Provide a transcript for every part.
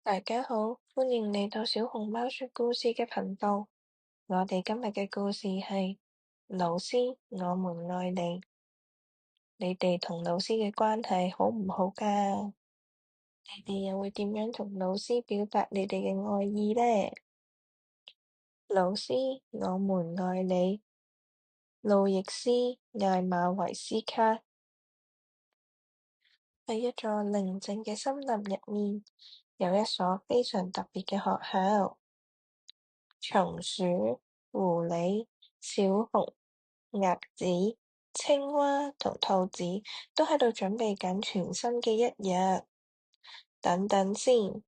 大家好，歡迎嚟到小熊貓說故事嘅頻道。我哋今日嘅故事係老師，我們愛你。你哋同老師嘅關係好唔好㗎？你哋又會點樣同老師表達你哋嘅愛意呢？老師，我們愛你。路易斯·艾馬維斯卡。喺一座寧靜嘅森林入面，有一所非常特別嘅學校。松鼠、狐狸、小熊、鴨子、青蛙同兔子都喺度準備緊全新嘅一日。等等先，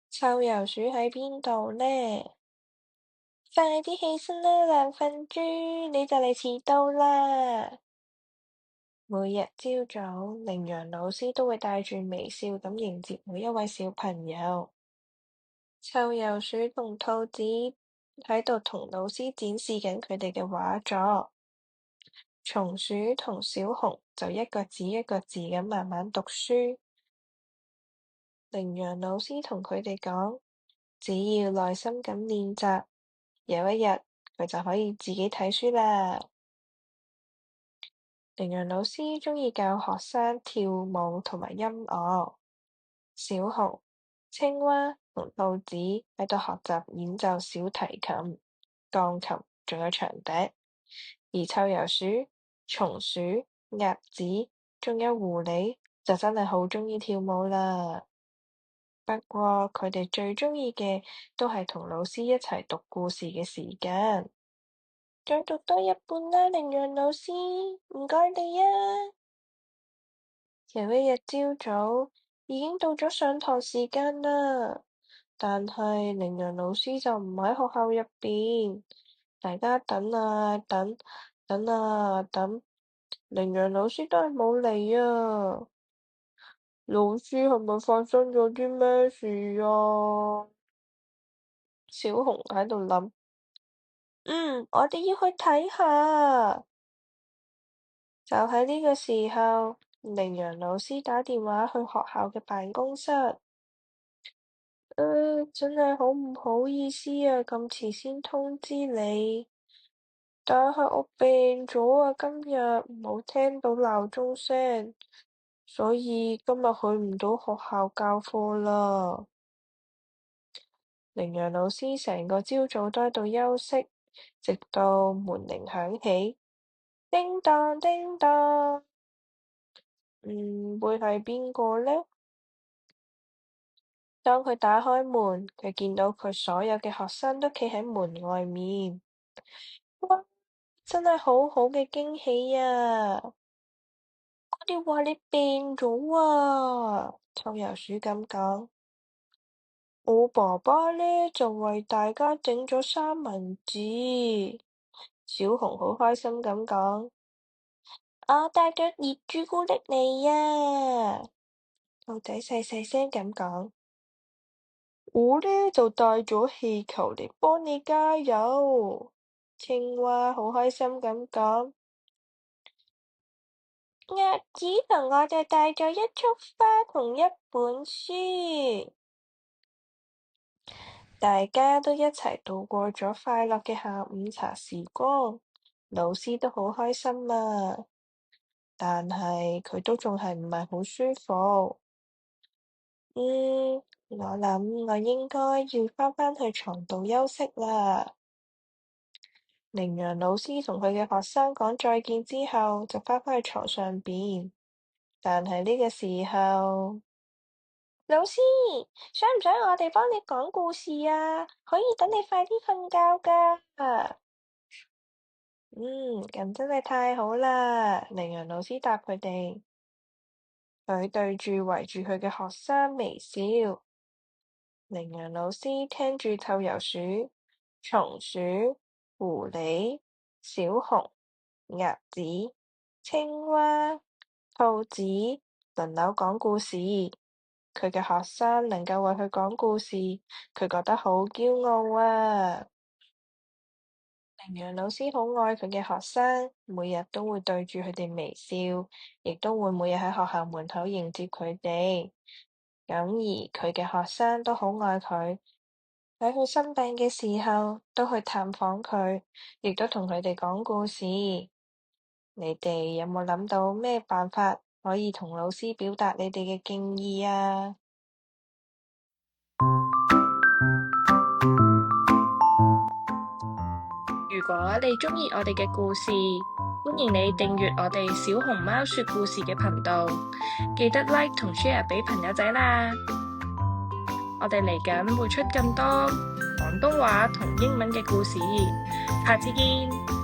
臭油鼠喺邊度呢？快啲起身啦，懶瞓豬，你就嚟遲到啦！每日朝早，羚羊老師都會帶住微笑咁迎接每一位小朋友。臭油鼠同兔子喺度同老師展示緊佢哋嘅畫作，松鼠同小熊就一個字一個字咁慢慢讀書。羚羊老師同佢哋講，只要耐心咁練習，有一日佢就可以自己睇書啦。羚羊老師鍾意教學生跳舞同埋音樂，小熊、青蛙同兔子喺度學習演奏小提琴、鋼琴，仲有長笛。而臭油鼠、松鼠、鴨子，仲有狐狸，就真係好鍾意跳舞啦。不過佢哋最鍾意嘅都係同老師一齊讀故事嘅時間。再讀多一半啦，羚羊老師，唔該你啊！有一日朝早，已經到咗上堂時間啦，但係羚羊老師就唔喺學校入邊。大家等啊等，等啊等，羚羊老師都係冇嚟啊！老師係咪發生咗啲咩事啊？小熊喺度諗，我哋要去睇下。就喺呢個時候，羚羊老師打電話去學校嘅辦公室。真係好唔好意思啊，咁遲先通知你。但係我病咗啊，今日冇聽到鬧鐘聲，所以今日去唔到學校教課啦。羚羊老師成個朝早都喺度休息，直到門鈴響起，叮當叮當。會係邊個呢？當佢打開門，佢見到佢所有嘅學生都企喺門外面。哇！真係好好嘅驚喜啊！我哋話你病咗啊！臭油鼠咁講。我爸爸呢，就為大家整咗三文治。小熊好開心咁講。我帶咗熱朱古力嚟啊！兔仔細細聲咁講。我呢，就帶咗氣球嚟幫你加油。青蛙好開心咁講。鴨子同我就帶咗一束花同一本書。大家都一齊度過咗快樂嘅下午茶時光，老師都好開心啊。但係佢都仲係唔係好舒服。我諗我應該要返去床度休息啦。羚羊老師同佢嘅學生講再見之後，就返去床上邊。但係呢個時候，老師，想唔想我哋幫你講故事啊？可以等你快啲瞓覺噶。咁真係太好啦！羚羊老師答佢哋，佢對住圍住佢嘅學生微笑。羚羊老師聽住臭油鼠、松鼠、狐狸、小熊、鴨子、青蛙、兔子輪流講故事。佢嘅學生能夠為佢講故事，佢覺得好驕傲啊！羚羊老師好愛佢嘅學生，每日都會對住佢哋微笑，亦都會每日喺學校門口迎接佢哋。咁而佢嘅學生都好愛佢，喺佢生病嘅時候都去探訪佢，亦都同佢哋講故事。你哋有冇諗到咩辦法可以同老師表達你哋嘅敬意啊？如果你鍾意我哋嘅故事，歡迎你訂閱我哋小熊貓說故事嘅頻道，記得 like 同 share 俾朋友仔啦！我哋嚟緊會出更多廣東話同英文嘅故事，下次見！